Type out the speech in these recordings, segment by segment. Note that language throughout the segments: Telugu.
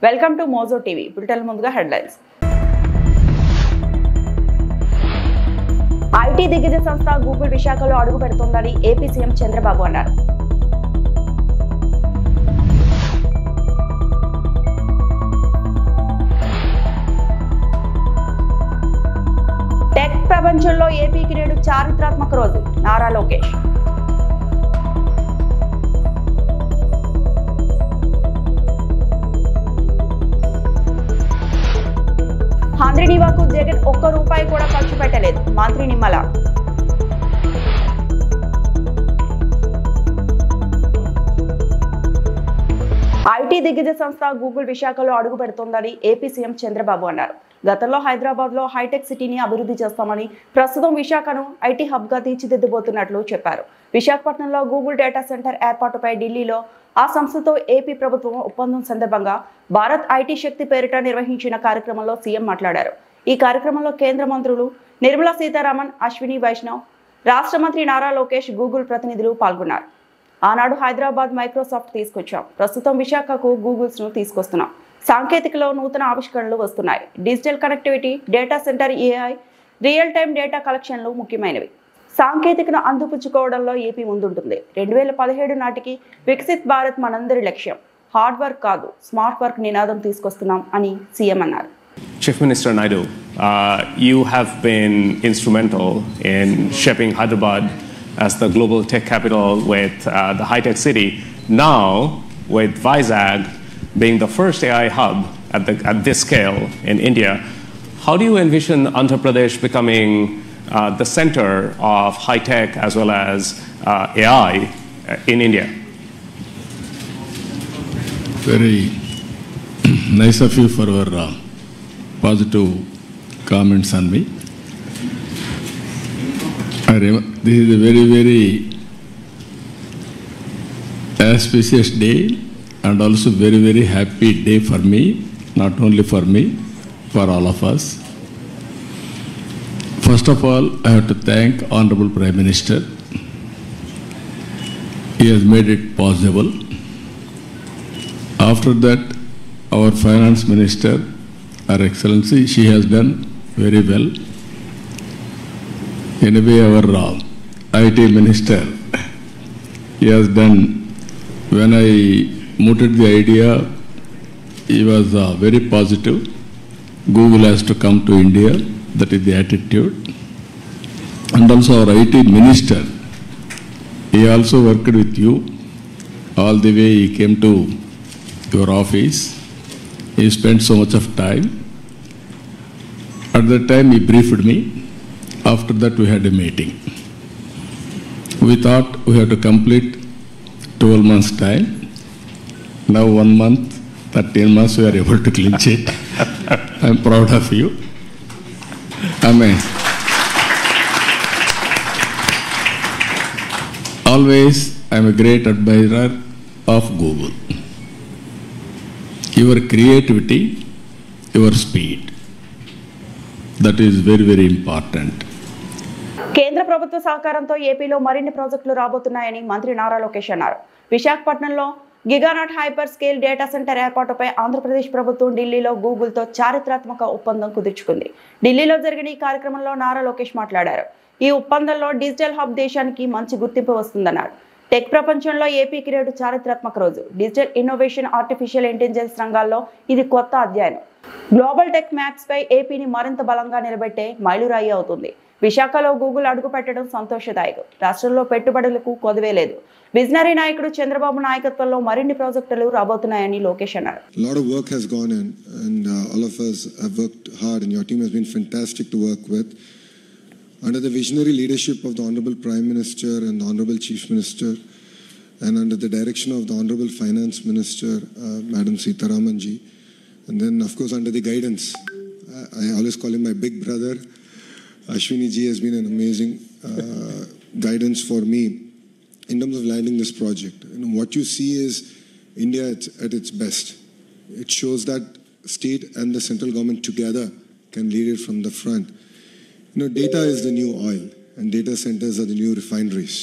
Welcome to Mojo TV. Bulletin ముందుగా హెడ్లైన్స్. ఐటీ దిగ్గజ సంస్థ గూగుల్ విశాఖలో అడుగు పెడుతోందని ఏపీ సీఎం చంద్రబాబు అన్నారు. టెక్ ప్రపంచంలో ఏపీకి నేడు చారిత్రాత్మక రోజు నారా లోకేష్. హంద్రీనివాకు జగన్ ఒక్క రూపాయి కూడా ఖర్చు పెట్టలేదు మంత్రి నిమ్మల. ఐటీ దిగ్గజ సంస్థ గూగుల్ విశాఖలో అడుగు పెడుతోందని ఏపీ సీఎం చంద్రబాబు అన్నారు. గతంలో హైదరాబాద్ లో హైటెక్ సిటీని అభివృద్ధి చేస్తామని, ప్రస్తుతం విశాఖను ఐటీ హబ్ గా తీర్చిదిద్దబోతున్నట్లు చెప్పారు. విశాఖపట్నంలో గూగుల్ డేటా సెంటర్ ఏర్పాటుపై ఢిల్లీలో ఆ సంస్థతో ఏపీ ప్రభుత్వం ఒప్పందం సందర్భంగా భారత్ ఐటీ శక్తి పేరిట నిర్వహించిన కార్యక్రమంలో సీఎం మాట్లాడారు. ఈ కార్యక్రమంలో కేంద్ర మంత్రులు నిర్మలా సీతారామన్, అశ్విని వైష్ణవ్, రాష్ట్ర మంత్రి నారా లోకేష్, గూగుల్ ప్రతినిధులు పాల్గొన్నారు. ఆనాడు హైదరాబాద్ మైక్రోసాఫ్ట్ తీసుకొచ్చాం, ప్రస్తుతం విశాఖకు గూగుల్స్ ను తీసుకొస్తున్నాం. సాంకేతికలో నూతన ఆవిష్కరణలు వస్తున్నాయి. Digital connectivity, data centre, AI, real time data కలెక్షన్లు ముఖ్యమైనవి. సాంకేతికను అందిపుచ్చుకోవడంలో ఏపీ ముందుంటుంది. 2017 నాటికి వికసిత్ భారత్ మనందరి లక్ష్యం. హార్డ్ వర్క్ కాదు, స్మార్ట్ వర్క్ నినాదం తీసుకొస్తున్నాం అని సీఎం అన్నారు. Chief Minister Naidu, you have been instrumental in shaping Hyderabad as the global tech capital with the high-tech city. Now, with Vizag being the first AI hub at this scale in India, how do you envision Andhra Pradesh becoming the center of high-tech as well as AI in India? Very nice of you for your positive comments on me. This is a very, very auspicious day and also very, very happy day for me, not only for me, for all of us. First of all, I have to thank Honorable Prime Minister. He has made it possible. After that, our Finance Minister, Her Excellency, she has done very well. Anyway, our IT Minister, he has done, when I mooted the idea, he was very positive. Google has to come to India, that is the attitude. And also our IT Minister, he also worked with you. All the way he came to your office. He spent so much of time. At that time he briefed me. After that we had a meeting. We thought we had to complete 12 months time. Now 1 month, 13 months we are able to clinch it. I am proud of you. Amen. Always I am a great admirer of Google. Your creativity, your speed. That is very, very important. కేంద్ర ప్రభుత్వ సహకారంతో ఏపీలో మరిన్ని ప్రాజెక్టులు రాబోతున్నాయని మంత్రి నారా లోకేష్ అన్నారు. విశాఖపట్నంలో గిగానాట్ హైపర్ స్కేల్ డేటా సెంటర్ ఏర్పాటుపై ఆంధ్రప్రదేశ్ ప్రభుత్వం ఢిల్లీలో గూగుల్తో చారిత్రాత్మక ఒప్పందం కుదుర్చుకుంది. ఢిల్లీలో జరిగిన ఈ కార్యక్రమంలో నారా లోకేష్ మాట్లాడారు. ఈ ఒప్పందంలో డిజిటల్ హబ్ దేశానికి మంచి గుర్తింపు వస్తుందన్నారు. టెక్ ప్రపంచంలో ఏపీకి నేడు చారిత్రాత్మక రోజు. డిజిటల్ ఇన్నోవేషన్, ఆర్టిఫిషియల్ ఇంటెలిజెన్స్ రంగాల్లో ఇది కొత్త అధ్యాయం. గ్లోబల్ టెక్ మ్యాప్స్ పై ఏపీని మరింత బలంగా నిలబెట్టే మైలురాయి అవుతుంది. విశాఖలో గూగుల్ అడుగు పెట్టడం సంతోషదాయకం. రాష్ట్రంలో పెట్టుబడులకు కొదవే లేదు. విజనరీ నాయకుడు చంద్రబాబు నాయకత్వంలో మరిన్ని ప్రాజెక్టులు రాబోతున్నాయని లోకేష్ అన్నారు. lot of work has gone in and all of us have worked hard and your team has been fantastic to work with. Under the visionary leadership of the Honorable Prime Minister and the Honorable Chief Minister and under the direction of the Honorable Finance Minister, Madam Sitaraman ji, and then of course under the guidance, I always call him my big brother, Ashwini ji has been an amazing guidance for me in terms of landing this project. You know, what you see is India at its best. It shows that state and the central government together can lead it from the front. You know, data is the new oil and data centers are the new refineries.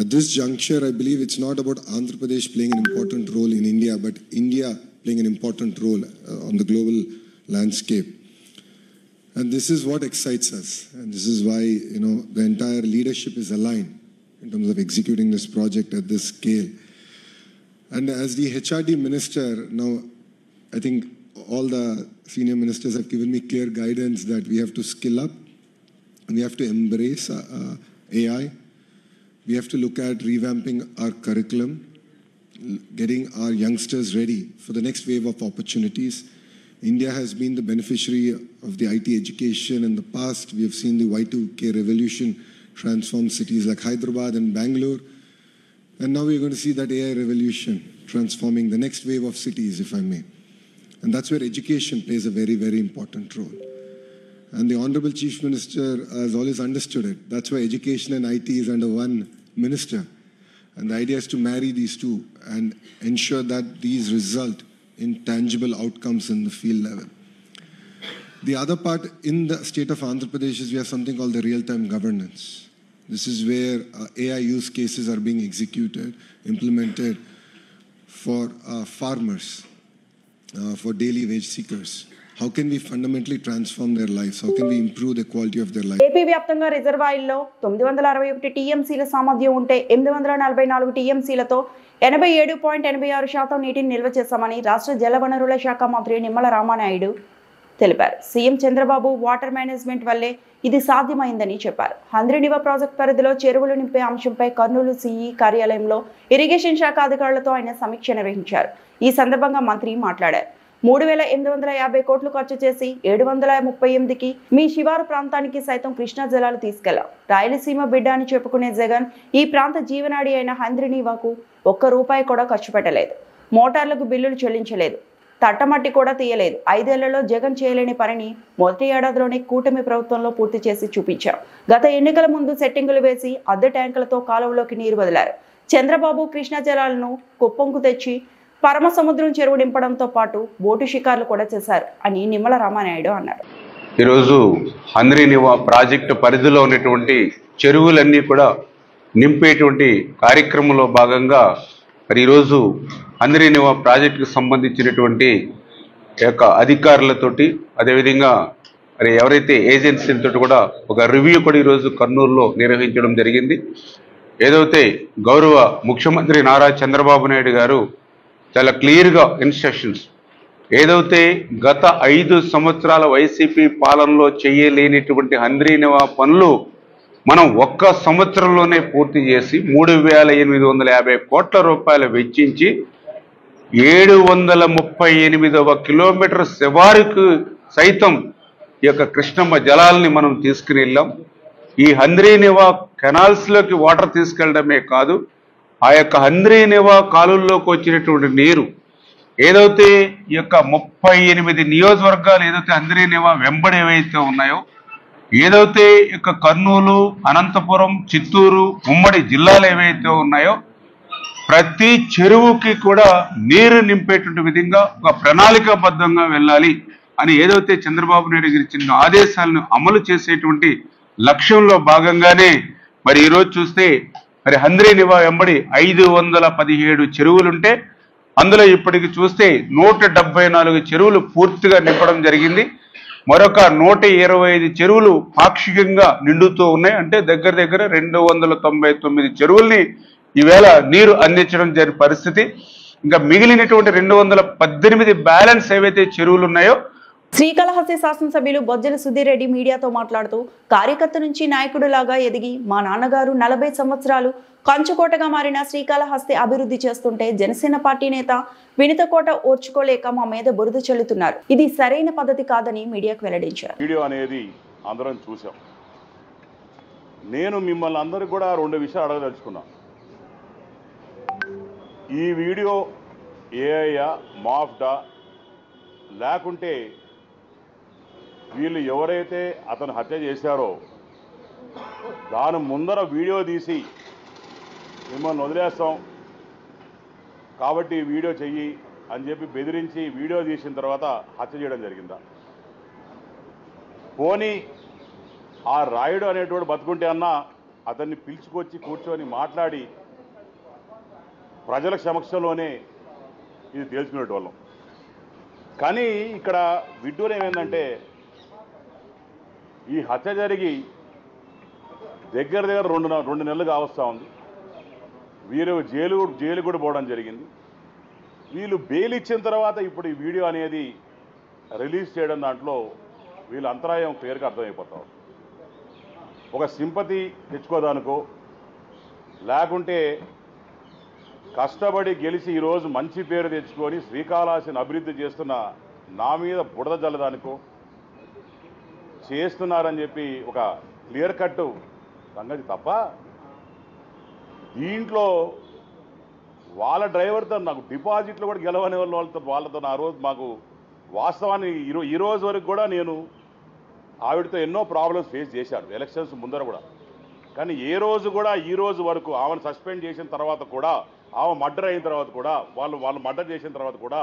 At this juncture, I believe it's not about Andhra Pradesh playing an important role in India, but India playing an important role on the global landscape. And this is what excites us. And this is why, the entire leadership is aligned in terms of executing this project at this scale. And as the HRD minister, now I think all the senior ministers have given me clear guidance that we have to skill up and we have to embrace AI. We have to look at revamping our curriculum, getting our youngsters ready for the next wave of opportunities. India has been the beneficiary of the IT education. In the past, we have seen the Y2K revolution transform cities like Hyderabad and Bangalore. And now we're going to see that AI revolution transforming the next wave of cities, if I may. And that's where education plays a very, very important role. And the Honorable Chief Minister has always understood it. That's why education and IT is under one minister. And the idea is to marry these two and ensure that these result in tangible outcomes in the field level. The other part in the state of Andhra Pradesh is we have something called the real-time governance. This is where AI use cases are being executed, implemented for farmers, for daily wage seekers. How can we fundamentally transform their lives? How can we improve the quality of their life? AP వ్యాప్తంగా రిజర్వాయర్లో 961 టీఎంసీల సామర్థ్యం ఉంటే 844 టీఎంసీలతో 87.86% నీటిని నిల్వ చేశామని రాష్ట్ర జలవనరుల శాఖ మంత్రి నిమ్మల రామానాయుడు తెలిపారు. సీఎం చంద్రబాబు వాటర్ మేనేజ్మెంట్ వల్లే ఇది సాధ్యమైందని చెప్పారు. హంద్రీనివా ప్రాజెక్టు పరిధిలో చెరువులు నింపే అంశంపై కర్నూలు సిఈ కార్యాలయంలో ఇరిగేషన్ శాఖ అధికారులతో ఆయన సమీక్ష నిర్వహించారు. ఈ సందర్భంగా మంత్రి మాట్లాడారు. 3,850 కోట్లు ఖర్చు చేసి 738కి మీ శివారు ప్రాంతానికి సైతం కృష్ణా జలాలు తీసుకెళ్లాం. రాయలసీమ బిడ్డ అని చెప్పుకునే జగన్ ఈ ప్రాంత జీవనాడి అయిన హంద్రీనివాకు ₹1 కూడా ఖర్చు పెట్టలేదు. మోటార్లకు బిల్లులు చెల్లించలేదు. తట్టమట్టి కూడా తీయలేదు. 5 ఏళ్లలో జగన్ చేయలేని పనిని మొదటి ఏడాదిలోనే కూటమి ప్రభుత్వంలో పూర్తి చేసి చూపించాం. గత ఎన్నికల ముందు సెట్టింగులు వేసి అద్దె ట్యాంకులతో కాలువలోకి నీరు వదిలారు. చంద్రబాబు కృష్ణా జలాలను కుప్పంకు తెచ్చి పరమ సముద్రం చెరువు నింపడంతో పాటు బోటు షికార్లు కూడా చేశారు అని నిమ్మల రామానాయుడు అన్నారు. ఈరోజు హంద్రీనివా ప్రాజెక్టు పరిధిలో ఉన్నటువంటి చెరువులన్నీ కూడా నింపేటువంటి కార్యక్రమంలో భాగంగా మరి ఈరోజు హంద్రీనివా ప్రాజెక్టుకు సంబంధించినటువంటి యొక్క అధికారులతోటి అదేవిధంగా మరి ఎవరైతే ఏజెన్సీలతో కూడా ఒక రివ్యూ కూడా ఈరోజు కర్నూలులో నిర్వహించడం జరిగింది. ఏదైతే గౌరవ ముఖ్యమంత్రి నారా చంద్రబాబు నాయుడు గారు చాలా క్లియర్గా ఇన్స్ట్రక్షన్స్ ఏదైతే గత 5 సంవత్సరాల వైసీపీ పాలనలో చేయలేనిటువంటి హంద్రీనివా పనులు మనం 1 సంవత్సరంలోనే పూర్తి చేసి 3,850 కోట్ల రూపాయలు వెచ్చించి 738వ కిలోమీటర్ శివారుకు సైతం ఈ యొక్క కృష్ణమ్మ జలాల్ని మనం తీసుకుని వెళ్ళాం. ఈ హంద్రీనివా కెనాల్స్లోకి వాటర్ తీసుకెళ్లడమే కాదు, ఆ యొక్క హంద్రీనివా కాలువల్లోకి వచ్చినటువంటి నీరు ఏదైతే ఈ యొక్క 38 నియోజకవర్గాలు ఏదైతే హంద్రీనివా వెంబడి ఏవైతే ఉన్నాయో, ఏదైతే యొక్క కర్నూలు, అనంతపురం, చిత్తూరు ఉమ్మడి జిల్లాలు ఏవైతే ఉన్నాయో ప్రతి చెరువుకి కూడా నీరు నింపేటువంటి విధంగా ఒక ప్రణాళికాబద్ధంగా వెళ్ళాలి అని ఏదైతే చంద్రబాబు నాయుడు గారు ఇచ్చిన ఆదేశాలను అమలు చేసేటువంటి లక్ష్యంలో భాగంగానే మరి ఈరోజు చూస్తే మరి హంద్రీనివా వెంబడి 517 చెరువులుంటే అందులో ఇప్పటికి చూస్తే 174 చెరువులు పూర్తిగా నింపడం జరిగింది. మరొక 125 చెరువులు పాక్షికంగా నిండుతూ ఉన్నాయి. అంటే దగ్గర దగ్గర 299 చెరువుల్ని ఈవేళ నీరు అందించడం జరిగిన పరిస్థితి. ఇంకా మిగిలినటువంటి 218 బ్యాలెన్స్ ఏవైతే చెరువులు ఉన్నాయో. శ్రీకాళహస్తి శాసనసభ్యులు బొజ్జల సుధీర్ రెడ్డి మీడియాతో మాట్లాడుతూ కార్యకర్త నుంచి నాయకుడిలాగా ఎదిగి మా నాన్నగారు 40 సంవత్సరాలు కంచుకోటగా మారిన శ్రీకాళహస్తి అభివృద్ధి చేస్తుంటే జనసేన పార్టీ నేత వినితకోట ఓర్చుకోలేక మా మీద బురద చల్లుతున్నారు. ఇది సరైన పద్ధతి కాదని మీడియాకు వెల్లడించారు. వీడియో అనేది అందరం చూసాం. నేను మిమ్మల్ని అందరూ కూడా 2 విషయాలు అడగదలుచుకున్నా. ఈ వీడియో ఏఐయా మాఫ్డా లేకుంటే వీళ్ళు ఎవరైతే అతను హత్య చేశారో దాని ముందర వీడియో తీసి మిమ్మల్ని వదిలేస్తాం కాబట్టి వీడియో చెయ్యి అని చెప్పి బెదిరించి వీడియో తీసిన తర్వాత హత్య చేయడం జరిగిందా? పోనీ ఆ రాయుడు అనేటోడు బతుకుంటే అన్నా అతన్ని పిలుచుకొచ్చి కూర్చొని మాట్లాడి ప్రజల సమక్షంలోనే ఇది తేల్చుకునేటోళ్ళం. కానీ ఇక్కడ విడ్డూరం ఏమైందంటే ఈ హత్య జరిగి దగ్గర 2 నెలలు కావస్తూ ఉంది. వీరు జైలు కూడా పోవడం జరిగింది. వీళ్ళు బెయిల్ ఇచ్చిన తర్వాత ఇప్పుడు ఈ వీడియో అనేది రిలీజ్ చేయడం దాంట్లో వీళ్ళ అంతరాయం క్లియర్గా అర్థమైపోతాం. ఒక సింపతి తెచ్చుకోదానికో లేకుంటే కష్టపడి గెలిచి ఈరోజు మంచి పేరు తెచ్చుకొని శ్రీకాళహస్తిని అభివృద్ధి చేస్తున్న నా మీద బుడద జల్లదానికో చేస్తున్నారని చెప్పి ఒక క్లియర్ కట్ సంగతి తప్ప దీంట్లో వాళ్ళ డ్రైవర్తో నాకు డిపాజిట్లు కూడా గెలవని వాళ్ళతో ఆ రోజు మాకు వాస్తవాన్ని ఈ రోజు వరకు కూడా నేను ఆవిడతో ఎన్నో ప్రాబ్లమ్స్ ఫేస్ చేశాను ఎలక్షన్స్ ముందర కూడా. కానీ ఏ రోజు కూడా ఈ రోజు వరకు ఆమెను సస్పెండ్ చేసిన తర్వాత కూడా ఆమె మర్డర్ అయిన తర్వాత కూడా వాళ్ళు మర్డర్ చేసిన తర్వాత కూడా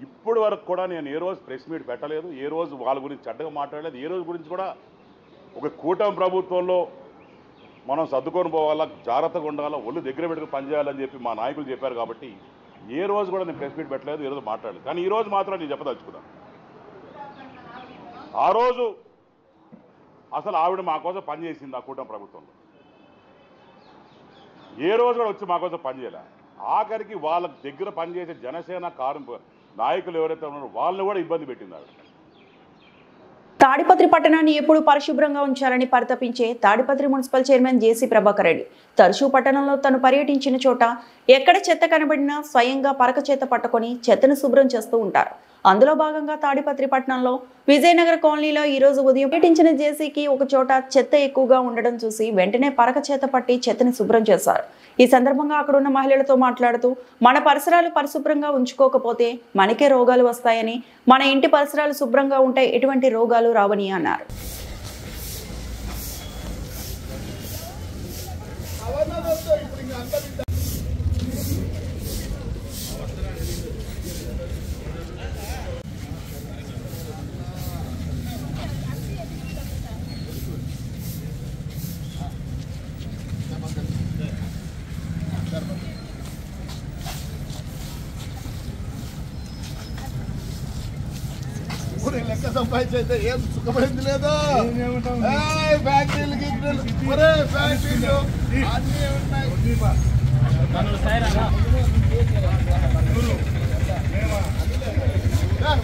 ఇప్పటి వరకు కూడా నేను ఏ రోజు ప్రెస్ మీట్ పెట్టలేదు, ఏ రోజు వాళ్ళ గురించి చెడ్డగా మాట్లాడలేదు. ఏ రోజు గురించి కూడా ఒక కూటమి ప్రభుత్వంలో మనం సర్దుకొని పోవాలా, జాగ్రత్తగా ఉండాలా, ఒళ్ళు దగ్గర పెట్టుకుని పనిచేయాలని చెప్పి మా నాయకులు చెప్పారు. కాబట్టి ఏ రోజు కూడా నేను ప్రెస్ మీట్ పెట్టలేదు, ఏ రోజు మాట్లాడలేదు. కానీ ఈ రోజు మాత్రం నేను చెప్పదలుచుకున్నాను. ఆ రోజు అసలు ఆవిడ మా కోసం పనిచేసింది ఆ కూటమి ప్రభుత్వంలో. ఏ రోజు కూడా వచ్చి మా కోసం పనిచేయలే. ఆఖరికి వాళ్ళ దగ్గర పనిచేసే జనసేన నాయకులు ఎవరైతే ఉన్నారో వాళ్ళని కూడా ఇబ్బంది పెట్టింది ఆవిడ. తాడిపత్రి పట్టణాన్ని ఎప్పుడు పరిశుభ్రంగా ఉంచాలని పరితపించే తాడిపత్రి మున్సిపల్ చైర్మన్ జేసీ ప్రభాకర్ రెడ్డి తరచూ పట్టణంలో తను పర్యటించిన చోట ఎక్కడ చెత్త కనబడినా స్వయంగా పరక చేత పట్టుకొని చెత్తను శుభ్రం చేస్తూ ఉంటారు. అందులో భాగంగా తాడిపత్రి పట్టణంలో విజయనగర కాలనీలో ఈ రోజు ఉదయం పర్యటించిన జేసీకి ఒక చోట చెత్త ఎక్కువగా ఉండడం చూసి వెంటనే పరక చేత పట్టి చెత్తని శుభ్రం చేశారు. ఈ సందర్భంగా అక్కడ ఉన్న మహిళలతో మాట్లాడుతూ మన పరిసరాలు పరిశుభ్రంగా ఉంచుకోకపోతే మనకే రోగాలు వస్తాయని, మన ఇంటి పరిసరాలు శుభ్రంగా ఉంటే ఎటువంటి రోగాలు రావని అన్నారు. లెక్క సంపాదించైతే ఏం సుఖమైంది లేదా? ఫ్యాక్టరీలు ఫ్యాక్టరీలు అన్నీ ఉన్నాయి.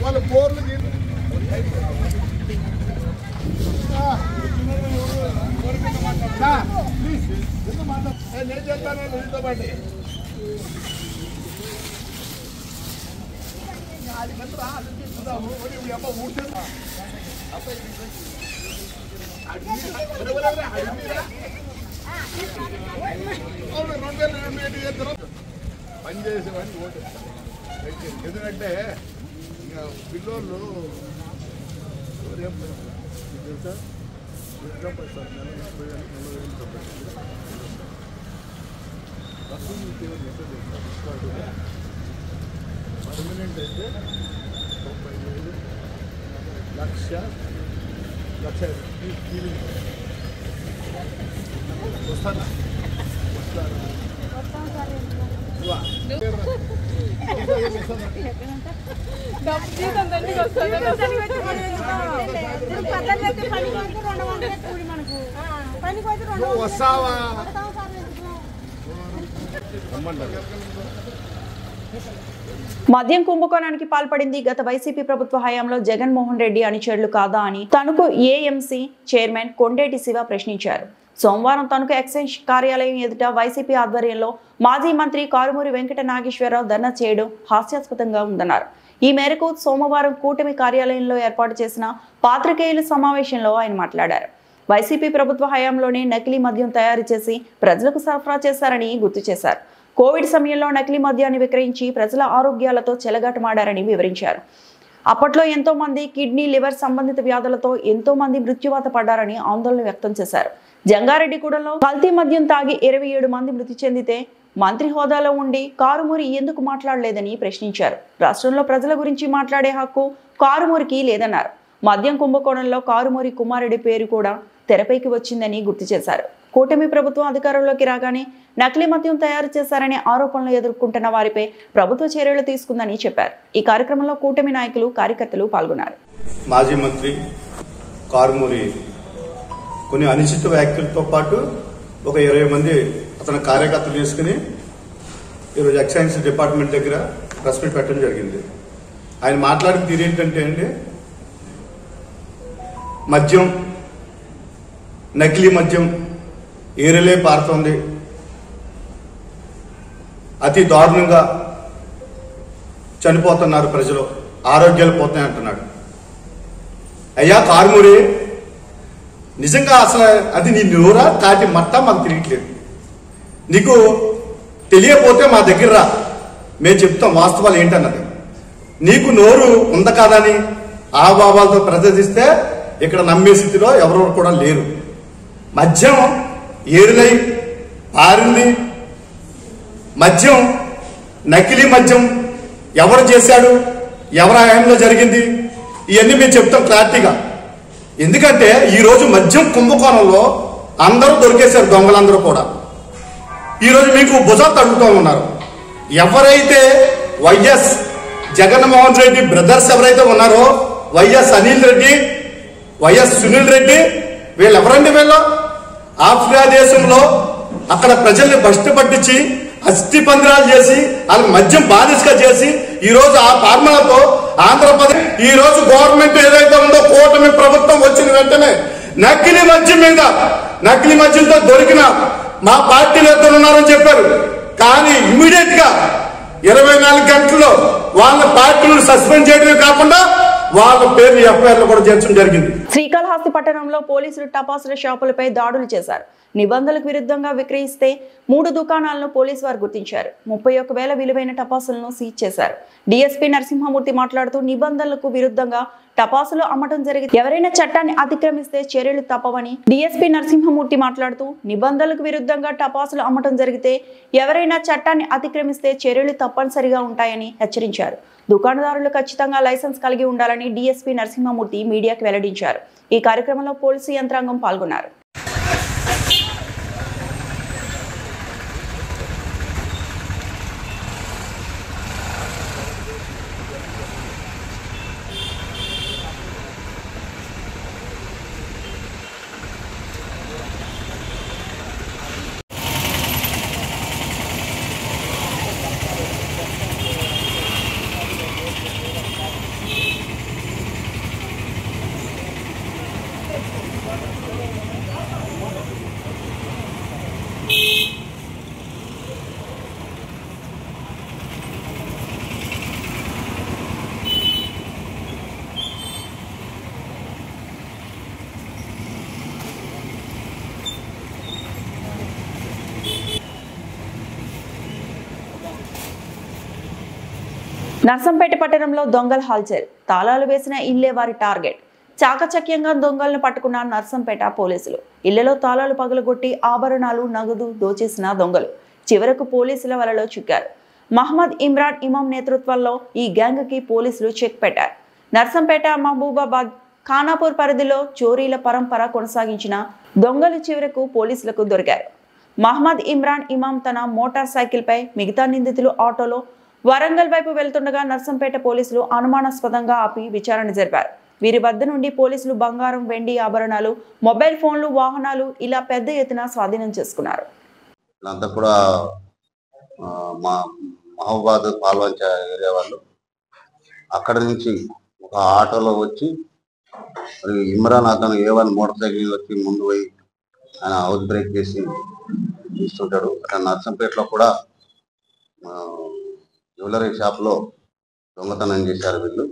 వాళ్ళ బోర్లు నేను చెప్తాను నీతో పాటు. పనిచేసేవాడిని ఓటు ఎందుకంటే ఇంకా పిల్లోళ్ళు తెలుసా పర్మనెంట్ అయితే 90,000 లక్ష వస్తానా వస్తావా? మద్యం కుంభకోణానికి పాల్పడింది గత వైసీపీ ప్రభుత్వ హయాంలో జగన్మోహన్ రెడ్డి అనుచరులు కాదా అని తణుకు ఏఎంసీ చైర్మన్ కొండేటి శివ ప్రశ్నించారు. సోమవారం తణుకు ఎక్సైజ్ కార్యాలయం ఎదుట వైసీపీ ఆధ్వర్యంలో మాజీ మంత్రి కారుమూరి వెంకట నాగేశ్వరరావు ధర్నా చేయడం హాస్యాస్పదంగా ఉందన్నారు. ఈ మేరకు సోమవారం కూటమి కార్యాలయంలో ఏర్పాటు చేసిన పాత్రికేయుల సమావేశంలో ఆయన మాట్లాడారు. వైసీపీ ప్రభుత్వ హయాంలోనే నకిలీ మద్యం తయారు చేసి ప్రజలకు సరఫరా చేశారని గుర్తు చేశారు. కోవిడ్ సమయంలో నకిలీ మద్యాన్ని విక్రయించి ప్రజల ఆరోగ్యాలతో చెలగాటమాడారని వివరించారు. అప్పట్లో ఎంతో మంది కిడ్నీ, లివర్ సంబంధిత వ్యాధులతో ఎంతో మంది మృత్యువాత పడ్డారని ఆందోళన వ్యక్తం చేశారు. జంగారెడ్డిగూడలో కల్తీ మద్యం తాగి 27 మంది మృతి చెందితే మంత్రి హోదాలో ఉండి కారుమూరి ఎందుకు మాట్లాడలేదని ప్రశ్నించారు. రాష్ట్రంలో ప్రజల గురించి మాట్లాడే హక్కు కారుమూరికి లేదన్నారు. మద్యం కుంభకోణంలో కారుమూరి కుమారుడి పేరు కూడా తెరపైకి వచ్చిందని గుర్తు చేశారు. కూటమి ప్రభుత్వం అధికారంలోకి రాగానే నకిలీ మద్యం తయారు చేశారనే ఆరోపణలు ఎదుర్కొంటున్న వారిపై ప్రభుత్వ చర్యలు తీసుకుందని చెప్పారు. ఈ కార్యక్రమంలో కూటమి నాయకులు, కార్యకర్తలు పాల్గొన్నారు. మాజీ మంత్రి కారుమూరి కొన్ని అనిశ్చిత వ్యాఖ్యలతో పాటు ఒక 20 మంది అతని కార్యకర్తలు చేసుకుని ఈరోజు ఎక్సైజ్ డిపార్ట్మెంట్ దగ్గర ప్రెస్ మీట్ పెట్టడం జరిగింది. ఆయన మాట్లాడిన తీరు ఏంటంటే అండి, మద్యం, నకిలీ మద్యం ఏరలే పారుతోంది, అతి దారుణంగా చనిపోతున్నారు ప్రజలు, ఆరోగ్యాలు పోతాయి అంటున్నాడు. అయ్యా కారుమూరి, నిజంగా అసలు అది నీ నోరా తాటి మట్ట మాకు తెలియట్లేదు. నీకు తెలియకపోతే మా దగ్గర రా, మేము చెప్తాం వాస్తవాలు ఏంటన్నది. నీకు నోరు ఉంద కాదని ఆ బాబాలతో ప్రదర్శిస్తే ఇక్కడ నమ్మే స్థితిలో ఎవరెవరు కూడా లేరు. మద్యం ఏరులై పారింది, మద్యం నకిలీ మద్యం ఎవరు చేశాడు, ఎవరి హయాంలో జరిగింది, ఇవన్నీ మేము చెప్తాం క్లారిటీగా. ఎందుకంటే ఈరోజు మద్యం కుంభకోణంలో అందరూ దొరికేశారు, దొంగలందరూ కూడా. ఈరోజు మీకు భుజాలు తడుగుతూ ఉన్నారు. ఎవరైతే వైఎస్ జగన్మోహన్ రెడ్డి బ్రదర్స్ ఎవరైతే ఉన్నారో, వైఎస్ అనిల్ రెడ్డి, వైఎస్ సునీల్ రెడ్డి, వీళ్ళు ఎవరండి? వీళ్ళు ఆఫ్రికా దేశంలో అక్కడ ప్రజల్ని బస్టు పట్టించి అస్థి పందిరాలు చేసి వాళ్ళకి మద్యం బానిసగా చేసి ఈరోజు ఆ ఫార్ములాతో ఆంధ్రప్రదేశ్ ఈరోజు గవర్నమెంట్ ఏదైతే ఉందో కూటమి ప్రభుత్వం వచ్చిన వెంటనే నకిలీ మద్యం మీద, నకిలీ మద్యంతో దొరికిన మా పార్టీలు ఇద్దరు ఉన్నారని చెప్పారు. కానీ ఇమ్మీడియట్ గా 24 గంటల్లో వాళ్ళ పార్టీలను సస్పెండ్ చేయడమే కాకుండా వాళ్ళ పేర్లు ఎఫ్ఐఆర్లు కూడా చేర్చడం జరిగింది. శ్రీకాళహస్తి పట్టణంలో పోలీసులు టపాసుల షాపులపై దాడులు చేశారు. నిబంధనలకు విరుద్ధంగా విక్రయిస్తే 3 దుకాణాలను పోలీసు వారు గుర్తించారు. 31,000 విలువైన టపాసులను సీజ్ చేశారు. డీఎస్పీ నరసింహమూర్తి మాట్లాడుతూ, నిబంధనలకు విరుద్ధంగా టపాసులు అమ్మటం జరిగింది, ఎవరైనా చట్టాన్ని అతిక్రమిస్తే చర్యలు తప్పవని డీఎస్పీ నరసింహమూర్తి మాట్లాడుతూ, నిబంధనలకు విరుద్ధంగా టపాసులు అమ్మటం జరిగితే ఎవరైనా చట్టాన్ని అతిక్రమిస్తే చర్యలు తప్పనిసరిగా ఉంటాయని హెచ్చరించారు. దుకాణదారులు ఖచ్చితంగా లైసెన్స్ కలిగి ఉండాలని డీఎస్పీ నరసింహమూర్తి మీడియాకు వెల్లడించారు. ఈ కార్యక్రమంలో పోలీసు యంత్రాంగం పాల్గొన్నారు. నర్సంపేట పట్టణంలో దొంగల హల్చల్, తాళాలు వేసిన ఇల్లే వారి టార్గెట్. చాకచక్యంగా దొంగలను పట్టుకున్న నర్సంపేట పోలీసులు. ఇళ్లలో తాళాలు పగలగొట్టి ఆభరణాలు, నగదు దోచేసిన దొంగలు చివరకు పోలీసుల వలలో చిక్కారు. మహమ్మద్ ఇమ్రాన్ ఇమాం నేతృత్వంలో ఈ గ్యాంగ్కి పోలీసులు చెక్ పెట్టారు. నర్సంపేట, మహబూబాబాద్, ఖానాపూర్ పరిధిలో చోరీల పరంపర కొనసాగించిన దొంగలు చివరకు పోలీసులకు దొరికారు. మహమ్మద్ ఇమ్రాన్ ఇమాం తన మోటార్ సైకిల్పై, మిగతా నిందితులు ఆటోలో వరంగల్ వైపు వెళ్తుండగా నర్సంపేట పోలీసులు అనుమానాస్పదంగా ఆపి విచారణ జరిపారు. వీరి వద్ద నుండి పోలీసులు బంగారం, వెండి ఆభరణాలు, మొబైల్ ఫోన్లు, వాహనాలు ఇలా పెద్ద ఎత్తున స్వాధీనం చేసుకున్నారు. అంతా కూడా మా మహబూబాద్ పాల్వంచ ఏరియా వాళ్ళు అక్కడ నుంచి ఒక ఆటోలో వచ్చి ఇమ్రాన్ అతను A1 మోటార్ సైకిల్ వచ్చి ముందు పోయి ఆయన హౌస్ బ్రేక్ చేసి ఇస్తుంటాడు. అక్కడ నర్సంపేటలో కూడా జ్యువెలరీ షాప్లో దొంగతనం చేశారు వీళ్ళు.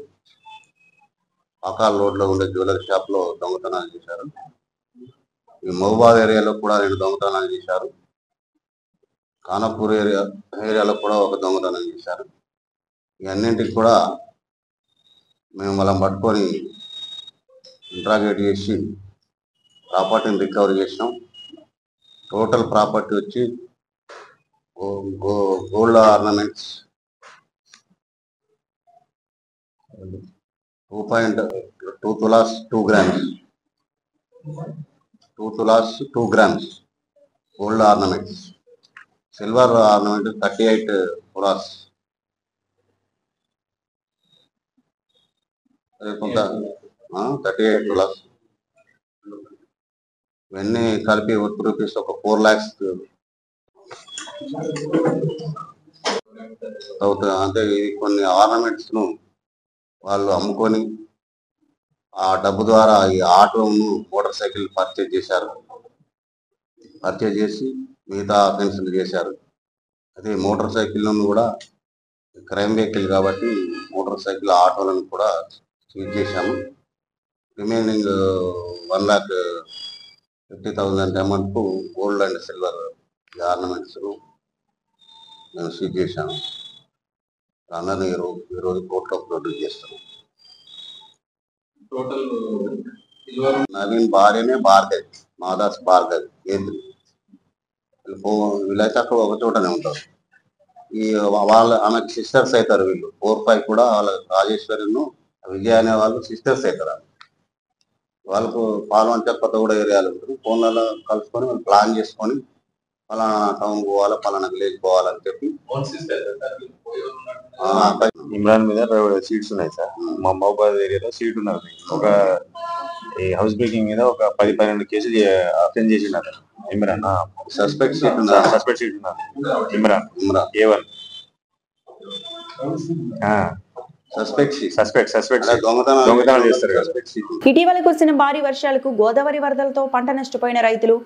పాకాల్ రోడ్లో ఉండే జ్యువెలరీ షాప్లో దొంగతనాలు చేశారు. ఈ మహబూబాద్ ఏరియాలో కూడా 2 దొంగతనాలు చేశారు. ఖానాపూర్ ఏరియాలో కూడా ఒక దొంగతనం చేశారు. ఇవన్నింటికి కూడా మేము వాళ్ళని పట్టుకొని ఇంట్రాగేట్ చేసి ప్రాపర్టీని రికవరీ చేసినాం. టోటల్ ప్రాపర్టీ వచ్చి gold ornaments 2.2 tolas 2 grams 2 tolas 2 grams gold ornaments. Silver ornament 38 tulas. 38 tulas. ఇవన్నీ కలిపి రూపీస్ ఒక 4 lakhs అవుతుంది. అంటే ఇది కొన్ని ఆర్నమెంట్స్ను వాళ్ళు అమ్ముకొని ఆ డబ్బు ద్వారా ఈ ఆటోను మోటార్ సైకిల్ పర్చేజ్ చేశారు. పర్చేజ్ చేసి మిగతా అఫెన్స్లు చేశారు. అదే మోటార్ సైకిల్ను కూడా క్రైమ్ వెహికల్ కాబట్టి మోటార్ సైకిల్ ఆటోలను కూడా సీజ్ చేశాము. రిమైనింగ్ 1,50,000 అమౌంట్కు గోల్డ్ అండ్ సిల్వర్ ఆర్నమెంట్స్ మేము సీజ్ చేశాము. అందరినీ ఈరోజు కోర్టులో ప్రొడ్యూస్ చేస్తాము. నవీన్ భార్యనే భార్గవి, మాదాస్ భార్గవి కేంద్రి. వీళ్ళైతే అక్కడ ఒక చోటనే ఉంటారు. ఈ ఆమెకు సిస్టర్స్ అవుతారు. వీళ్ళు 4-5 కూడా వాళ్ళ రాజేశ్వరిను విజయ అనే వాళ్ళు సిస్టర్స్ అవుతారు. వాళ్ళకు పాల్వంచ కొత్తగూడ ఏరియాలో ఉంటుంది. ఫోన్లలో కలుసుకొని వాళ్ళు ప్లాన్ చేసుకొని పలానా టౌన్ పోవాలి, పలానా విలేజ్ పోవాలని చెప్పి. ఇమ్రాన్ మీద సీట్స్ ఉన్నాయి సార్. మా మహబూబాద్ ఏరియాలో సీట్ ఉన్నారు. ఒక ఈ హౌస్ బ్రేకింగ్ మీద ఒక 10-12 కేసులు అఫెన్స్ చేసినారు. ఇమ్రాన్ సస్పెక్ట్ సీట్ ఉన్నారు. ఇమ్రాన్ A1 సస్పెక్ట్ దొంగతనాలు చేస్తారు కదా. ఇటీవల కురిసిన భారీ వర్షాలకు గోదావరి వరదలతో పంట నష్టపోయిన రైతులు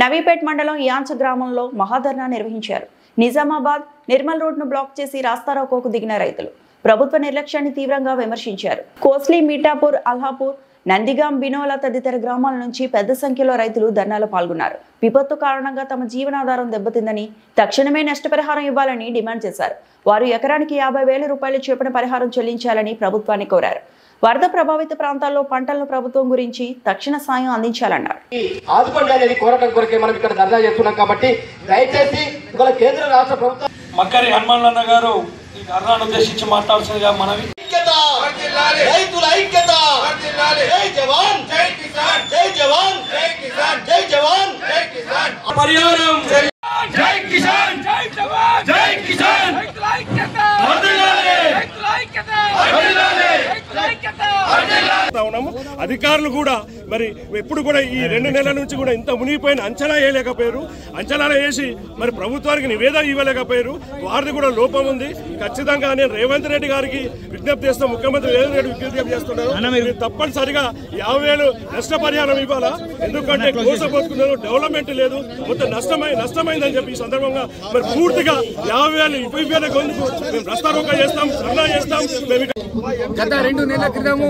నవీపేట్ మండలం యాంచ గ్రామంలో మహాధర్నా నిర్వహించారు. నిజామాబాద్ నిర్మల్ రోడ్ను బ్లాక్ చేసి రాస్తారోకోకు దిగిన రైతులు ప్రభుత్వ నిర్లక్ష్యాన్ని తీవ్రంగా విమర్శించారు. కోస్లీ, మీఠాపూర్, అల్హాపూర్, నందిగాం, బినోలా తదితర గ్రామాల నుంచి పెద్ద సంఖ్యలో రైతులు ధర్నాలో పాల్గొన్నారు. విపత్తు కారణంగా తమ జీవనాధారం దెబ్బతిందని తక్షణమే నష్టపరిహారం ఇవ్వాలని డిమాండ్ చేశారు. వారు ఎకరానికి 50,000 రూపాయలు చొప్పున పరిహారం చెల్లించాలని ప్రభుత్వాన్ని కోరారు. వరద ప్రభావిత ప్రాంతాల్లో పంటలను ప్రభుత్వం గురించి తక్షణ సాయం అందించాలన్నారు. ఆదుకోండి అనేది కోరటం కొరకే మనం ఇక్కడ ధర్నా చేస్తున్నాం. కాబట్టి దయచేసి ఇవాళ కేంద్ర రాష్ట్ర ప్రభుత్వం మక్కరి హనుమాన్ గారు ఈ ధర్నాను ఉద్దేశించి మాట్లాడాల్సిందిగా మనవి. రైతుల ఐక్యత, జై జవాన్ జై కిసాన్, జై జవాన్ జై కిసాన్, జై జవాన్ జై కిసాన్. పరిహారం జై కిసాన్, జై జవాన్ జై కిసాన్. రైతుల ఐక్యత వర్ధిల్లాలి, రైతుల ఐక్యత వర్ధిల్లాలి, రైతుల ఐక్యత వర్ధిల్లాలి. అధికారులు కూడా మరి ఎప్పుడు కూడా ఈ 2 నెలల నుంచి కూడా ఇంత మునిగిపోయిన అంచనా వేయలేకపోయారు. అంచనాలు వేసి మరి ప్రభుత్వానికి నివేదన ఇవ్వలేకపోయారు. వారిది కూడా లోపం ఉంది. ఖచ్చితంగా నేను రేవంత్ రెడ్డి గారికి విజ్ఞప్తి చేస్తాను. ముఖ్యమంత్రి రేవంత్ రెడ్డి విజ్ఞప్తి చేస్తున్నారు. తప్పనిసరిగా 50,000 నష్టపరిహారం ఇవ్వాలా. ఎందుకంటే కోసపోతున్నారు, డెవలప్మెంట్ లేదు, మొత్తం నష్టమైందని చెప్పి ఈ సందర్భంగా మరి పూర్తిగా 50,000 ఇవ్వలేక మేము రస్తారోకా చేస్తాం, ధర్నా చేస్తాం. గత 2 నెలల క్రితము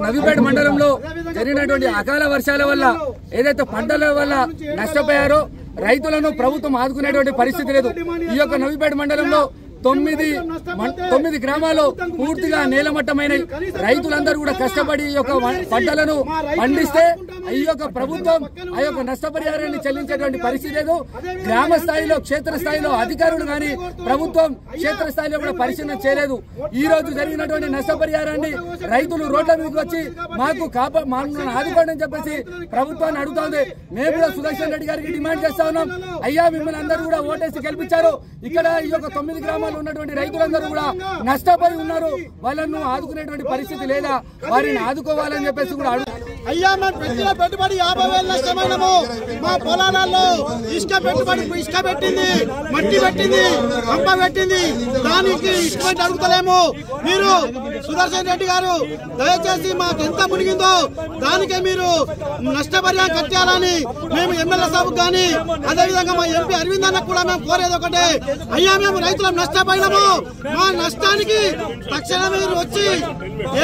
నవీపేట మండలంలో జరిగినటువంటి అకాల వర్షాల వల్ల ఏదైతే పంటల వల్ల నష్టపోయారో రైతులను ప్రభుత్వం ఆదుకునేటువంటి పరిస్థితి లేదు. ఈ యొక్క నవీపేట మండలంలో 9 గ్రామాలు పూర్తిగా నేలమట్టమైన రైతులందరూ కూడా కష్టపడి ఈ యొక్క పంటలను పండిస్తే ఈ యొక్క ప్రభుత్వం ఆ యొక్క నష్టపరిహారాన్ని చెల్లించేటువంటి పరిస్థితి లేదు. గ్రామ స్థాయిలో, క్షేత్ర స్థాయిలో అధికారులు కానీ ప్రభుత్వం క్షేత్ర స్థాయిలో కూడా పరిశీలన చేయలేదు. ఈ రోజు జరిగినటువంటి నష్టపరిహారాన్ని రైతులు రోడ్ల మీదకి వచ్చి మాకు ఆదుకోండి అని చెప్పేసి ప్రభుత్వాన్ని అడుగుతోంది. మేము కూడా సుదర్శన్ రెడ్డి గారికి డిమాండ్ చేస్తా ఉన్నాం. అయ్యా, మిమ్మల్ని అందరూ కూడా ఓటేసి గెలిపించారు. ఇక్కడ ఈ యొక్క 9 గ్రామాలు ఉన్నటువంటి రైతులందరూ కూడా నష్టపోయి ఉన్నారు. వాళ్ళను ఆదుకునేటువంటి పరిస్థితి లేదా, వారిని ఆదుకోవాలని చెప్పేసి కూడా అయ్యా, మేము పెట్టిన పెట్టుబడి 50,000 నష్టమైనము. మా పొలాలలో ఇసుక పెట్టింది, మట్టి పెట్టింది, పంప పెట్టింది. దానికి ఇసుక అడుగుతలేము. మీరు సుదర్శన్ రెడ్డి గారు దయచేసి మాకు ఎంత మునిగిందో దానికే మీరు నష్టపరిహారం కట్టాలని మేము ఎమ్మెల్యే సభకు కానీ అదేవిధంగా మా ఎంపీ అరవింద్ అన్న కూడా మేము కోరేది ఒకటే. అయ్యా, మేము రైతులం నష్టపోయినాము. మా నష్టానికి తక్షణమే మీరు వచ్చి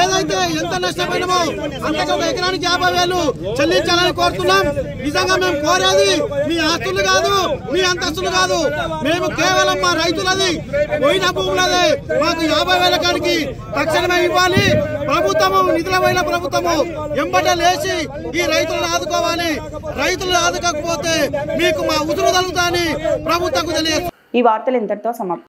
ఏదైతే ఎంత నష్టపోయినామో అంతకు ఒక ఎకరానికి 50,000 చెల్లించాలని కోరుతున్నాం. నిజంగా మేము కోరేది మీ ఆస్తులు కాదు, మీ అంతస్తులు కాదు. మేము కేవలం మా రైతులది పోయిన భూములదే మాకు 50,000 కాడికి తక్షణమే ఇవ్వాలి. ప్రభుత్వము నిధుల పోయిన ప్రభుత్వము ఎంబట లేచి ఈ రైతులను ఆదుకోవాలి. రైతులను ఆదుకోకపోతే మీకు మా ఉదురు తగులుతాని ప్రభుత్వకు తెలియదు. ఈ వార్తలు ఇంతటితో సమాప్తం.